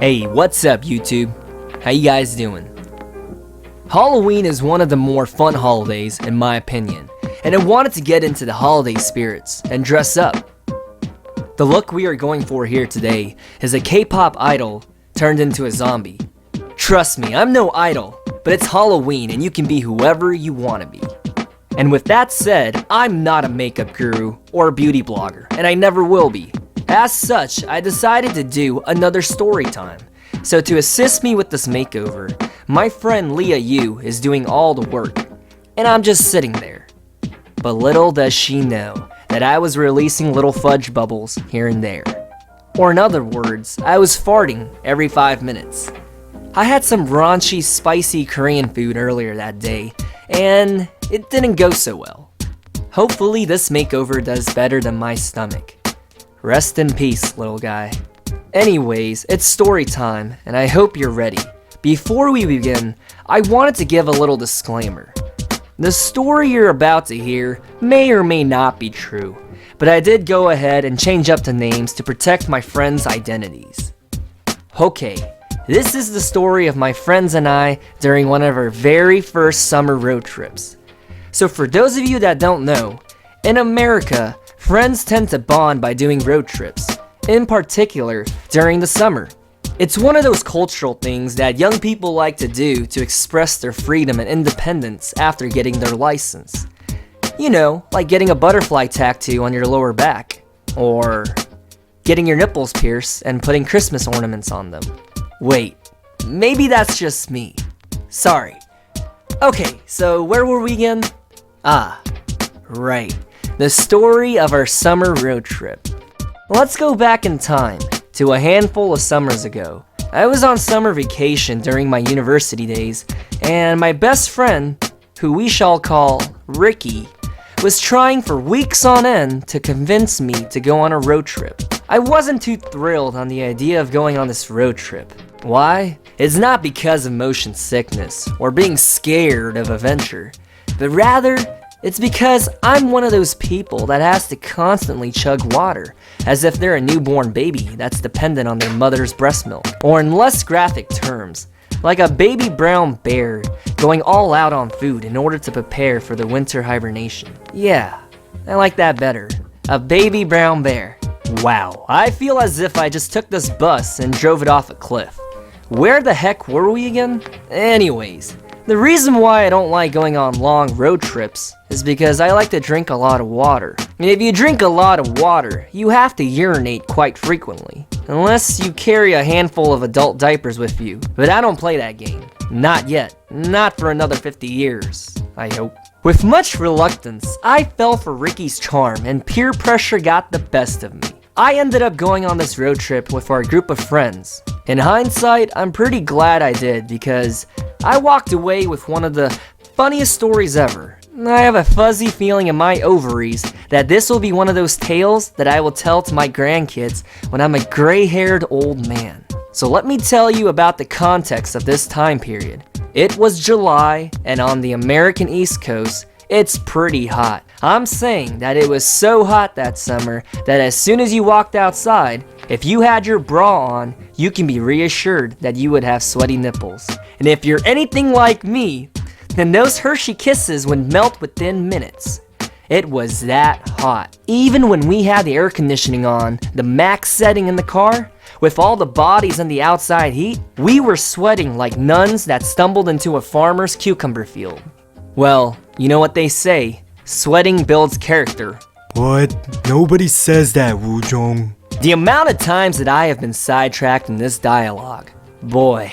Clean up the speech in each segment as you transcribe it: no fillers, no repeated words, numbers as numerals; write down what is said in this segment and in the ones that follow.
Hey, what's up YouTube? How you guys doing? Halloween is one of the more fun holidays in my opinion, and I wanted to get into the holiday spirits and dress up. The look we are going for here today is a K-pop idol turned into a zombie. Trust me, I'm no idol, but it's Halloween and you can be whoever you want to be. And with that said, I'm not a makeup guru or a beauty blogger, and I never will be. As such, I decided to do another story time. So to assist me with this makeover, my friend Leah Yu is doing all the work, and I'm just sitting there. But little does she know that I was releasing little fudge bubbles here and there. Or in other words, I was farting every 5 minutes. I had some raunchy, spicy Korean food earlier that day, and it didn't go so well. Hopefully this makeover does better than my stomach. Rest in peace, little guy. Anyways, it's story time, and I hope you're ready. Before we begin, I wanted to give a little disclaimer. The story you're about to hear may or may not be true, but I did go ahead and change up the names to protect my friends' identities. Okay, this is the story of my friends and I during one of our very first summer road trips. So for those of you that don't know, in America, friends tend to bond by doing road trips, in particular during the summer. It's one of those cultural things that young people like to do to express their freedom and independence after getting their license. You know, like getting a butterfly tattoo on your lower back, or getting your nipples pierced and putting Christmas ornaments on them. Wait, maybe that's just me. Sorry. Okay, so where were we again? Ah, right. The story of our summer road trip. Let's go back in time to a handful of summers ago. I was on summer vacation during my university days, and my best friend, who we shall call Ricky, was trying for weeks on end to convince me to go on a road trip. I wasn't too thrilled on the idea of going on this road trip. Why? It's not because of motion sickness or being scared of adventure, but rather, it's because I'm one of those people that has to constantly chug water, as if they're a newborn baby that's dependent on their mother's breast milk. Or in less graphic terms, like a baby brown bear going all out on food in order to prepare for the winter hibernation. Yeah, I like that better. A baby brown bear. Wow, I feel as if I just took this bus and drove it off a cliff. Where the heck were we again? Anyways, the reason why I don't like going on long road trips is because I like to drink a lot of water. And if you drink a lot of water, you have to urinate quite frequently. Unless you carry a handful of adult diapers with you. But I don't play that game. Not yet. Not for another 50 years, I hope. With much reluctance, I fell for Ricky's charm and peer pressure got the best of me. I ended up going on this road trip with our group of friends. In hindsight, I'm pretty glad I did because I walked away with one of the funniest stories ever. I have a fuzzy feeling in my ovaries that this will be one of those tales that I will tell to my grandkids when I'm a gray-haired old man. So let me tell you about the context of this time period. It was July, and on the American East Coast, it's pretty hot. I'm saying that it was so hot that summer that as soon as you walked outside, if you had your bra on, you can be reassured that you would have sweaty nipples. And if you're anything like me, then those Hershey Kisses would melt within minutes. It was that hot. Even when we had the air conditioning on, the max setting in the car, with all the bodies in the outside heat, we were sweating like nuns that stumbled into a farmer's cucumber field. Well, you know what they say, sweating builds character. What? Nobody says that, Woo-jong. The amount of times that I have been sidetracked in this dialogue, boy,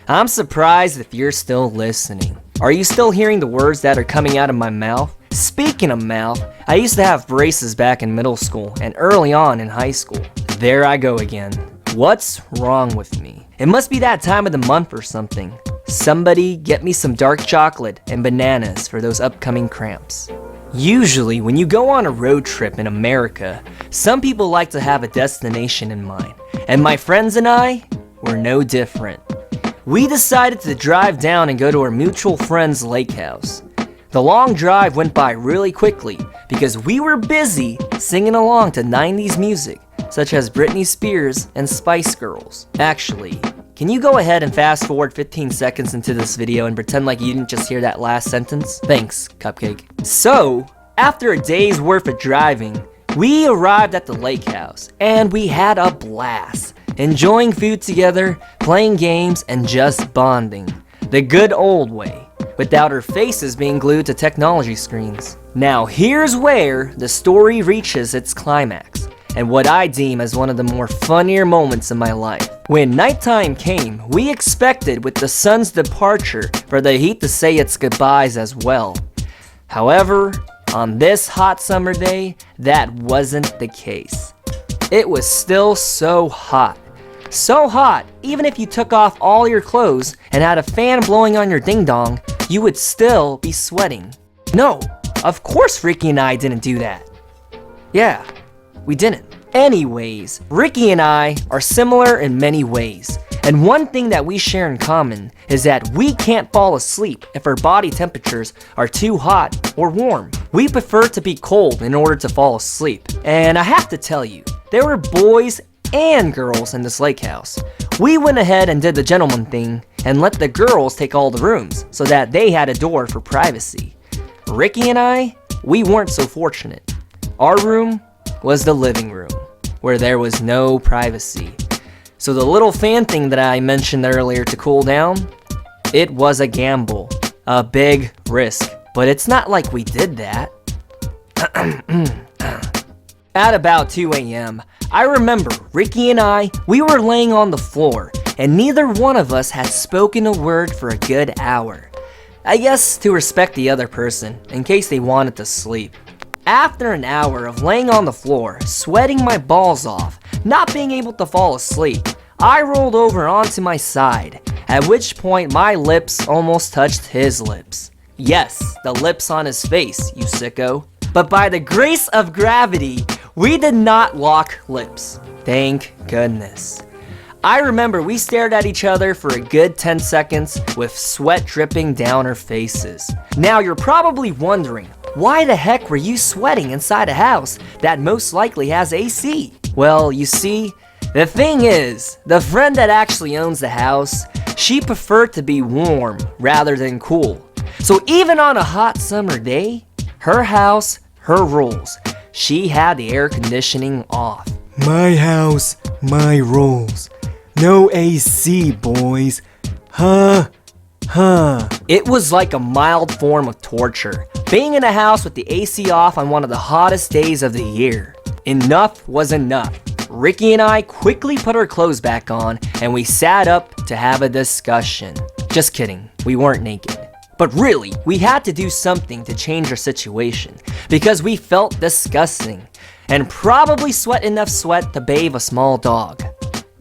I'm surprised if you're still listening. Are you still hearing the words that are coming out of my mouth? Speaking of mouth, I used to have braces back in middle school and early on in high school. There I go again. What's wrong with me? It must be that time of the month or something. Somebody get me some dark chocolate and bananas for those upcoming cramps. Usually, when you go on a road trip in America, some people like to have a destination in mind, and my friends and I were no different. We decided to drive down and go to our mutual friend's lake house. The long drive went by really quickly because we were busy singing along to 90s music, such as Britney Spears and Spice Girls. Actually, can you go ahead and fast forward 15 seconds into this video and pretend like you didn't just hear that last sentence? Thanks, Cupcake. So, after a day's worth of driving, we arrived at the lake house, and we had a blast, enjoying food together, playing games, and just bonding. The good old way, without our faces being glued to technology screens. Now here's where the story reaches its climax, and what I deem as one of the more funnier moments in my life. When nighttime came, we expected with the sun's departure for the heat to say its goodbyes as well. However, on this hot summer day, that wasn't the case. It was still so hot. So hot, even if you took off all your clothes and had a fan blowing on your ding-dong, you would still be sweating. No, of course Ricky and I didn't do that. Yeah, we didn't. Anyways, Ricky and I are similar in many ways. And one thing that we share in common is that we can't fall asleep if our body temperatures are too hot or warm. We prefer to be cold in order to fall asleep. And I have to tell you, there were boys and girls in this lake house. We went ahead and did the gentleman thing and let the girls take all the rooms so that they had a door for privacy. Ricky and I, we weren't so fortunate. Our room was the living room, where there was no privacy. So the little fan thing that I mentioned earlier to cool down, it was a gamble, a big risk, but it's not like we did that. At about 2 a.m., I remember Ricky and I, we were laying on the floor, and neither one of us had spoken a word for a good hour. I guess to respect the other person, in case they wanted to sleep. After an hour of laying on the floor, sweating my balls off, not being able to fall asleep, I rolled over onto my side, at which point my lips almost touched his lips. Yes, the lips on his face, you sicko. But by the grace of gravity, we did not lock lips. Thank goodness. I remember we stared at each other for a good 10 seconds with sweat dripping down our faces. Now you're probably wondering, why the heck were you sweating inside a house that most likely has AC? Well, you see, the thing is, the friend that actually owns the house, she preferred to be warm rather than cool. So even on a hot summer day, her house, her rules. She had the air conditioning off. My house, my rules. No AC, boys. Huh? It was like a mild form of torture, being in a house with the AC off on one of the hottest days of the year. Enough was enough. Ricky and I quickly put our clothes back on and we sat up to have a discussion. Just kidding, we weren't naked. But really, we had to do something to change our situation because we felt disgusting and probably sweat enough sweat to bathe a small dog.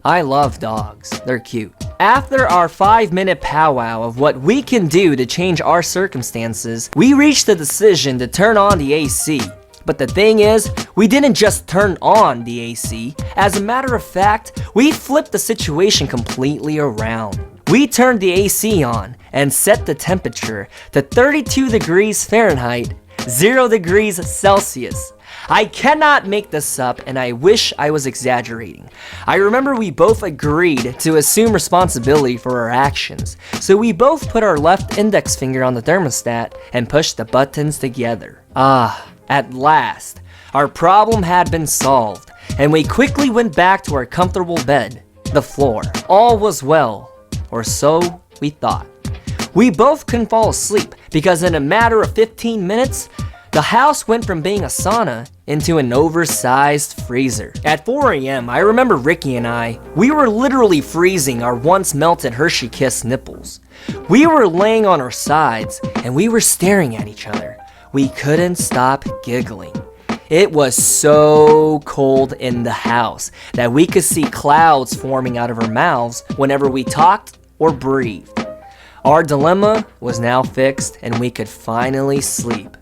I love dogs, they're cute. After our 5-minute powwow of what we can do to change our circumstances, we reached the decision to turn on the AC. But the thing is, we didn't just turn on the AC. As a matter of fact, we flipped the situation completely around. We turned the AC on and set the temperature to 32 degrees Fahrenheit, 0 degrees Celsius. I cannot make this up and I wish I was exaggerating. I remember we both agreed to assume responsibility for our actions, so we both put our left index finger on the thermostat and pushed the buttons together. At last, our problem had been solved, and we quickly went back to our comfortable bed, the floor. All was well, or so we thought. We both couldn't fall asleep because in a matter of 15 minutes, the house went from being a sauna into an oversized freezer. At 4 a.m., I remember Ricky and I, we were literally freezing our once melted Hershey Kiss nipples. We were laying on our sides and we were staring at each other. We couldn't stop giggling. It was so cold in the house that we could see clouds forming out of our mouths whenever we talked or breathed. Our dilemma was now fixed and we could finally sleep.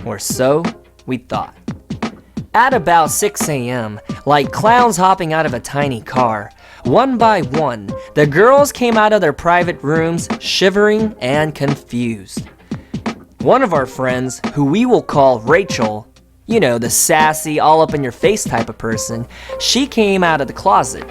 Or so we thought. At about 6 a.m., like clowns hopping out of a tiny car, one by one, the girls came out of their private rooms shivering and confused. One of our friends, who we will call Rachel, you know, the sassy, all-up-in-your-face type of person, she came out of the closet.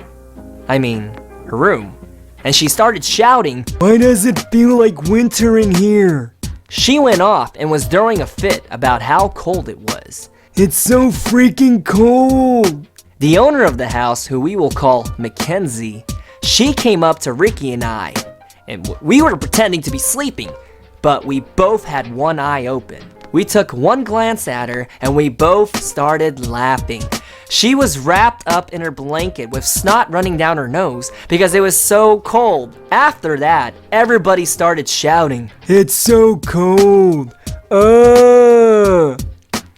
I mean, her room. and she started shouting, "Why does it feel like winter in here? She went off and was throwing a fit about how cold it was. It's so freaking cold." The owner of the house, who we will call Mackenzie, she came up to Ricky and I, and we were pretending to be sleeping, but we both had one eye open. We took one glance at her and we both started laughing. She was wrapped up in her blanket with snot running down her nose because it was so cold. After that, everybody started shouting, "It's so cold.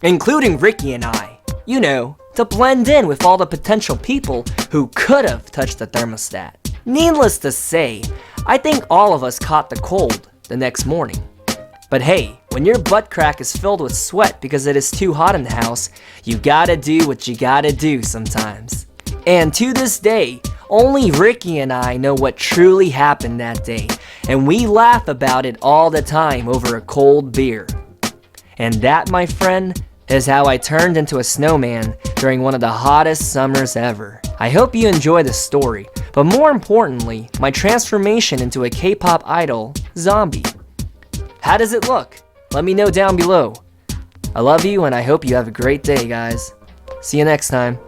including Ricky and I. You know, to blend in with all the potential people who could have touched the thermostat. Needless to say, I think all of us caught the cold the next morning. But hey, when your butt crack is filled with sweat because it is too hot in the house, you gotta do what you gotta do sometimes. And to this day, only Ricky and I know what truly happened that day, and we laugh about it all the time over a cold beer. And that, my friend, is how I turned into a snowman during one of the hottest summers ever. I hope you enjoy the story, but more importantly, my transformation into a K-pop idol, Zombie. How does it look? Let me know down below. I love you and I hope you have a great day, guys. See you next time.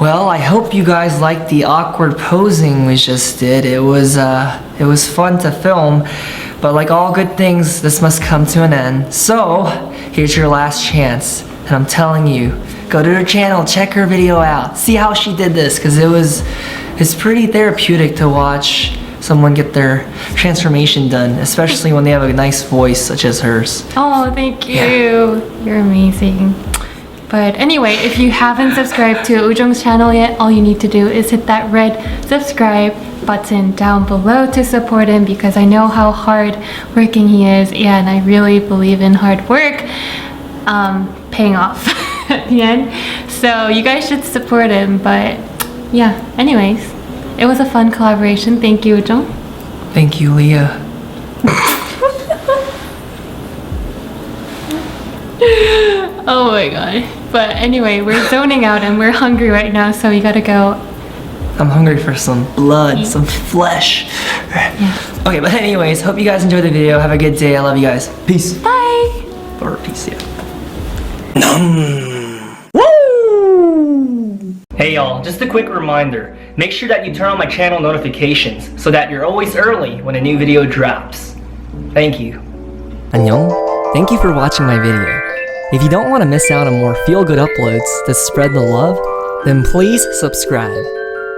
Well, I hope you guys liked the awkward posing we just did. It was fun to film, but like all good things, this must come to an end. So, here's your last chance, and I'm telling you, go to her channel, check her video out, see how she did this, because it's pretty therapeutic to watch someone get their transformation done, especially when they have a nice voice such as hers. Oh, thank you. Yeah. You're amazing. But anyway, if you haven't subscribed to Ujung's channel yet, all you need to do is hit that red subscribe button down below to support him, because I know how hard working he is. Yeah, and I really believe in hard work paying off at the end. So you guys should support him. But yeah, anyways, it was a fun collaboration. Thank you, Ujung. Thank you, Leah. Oh my god. But anyway, we're zoning out and we're hungry right now, so we gotta go. I'm hungry for some blood, some flesh. Yeah. Okay, but anyways, hope you guys enjoyed the video. Have a good day. I love you guys. Peace. Bye! Or peace, yeah. Woo! Hey y'all, just a quick reminder. Make sure that you turn on my channel notifications so that you're always early when a new video drops. Thank you. Annyeong. Thank you for watching my video. If you don't want to miss out on more feel-good uploads to spread the love, then please subscribe.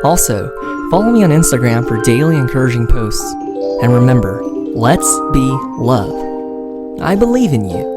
Also, follow me on Instagram for daily encouraging posts. And remember, let's be love. I believe in you.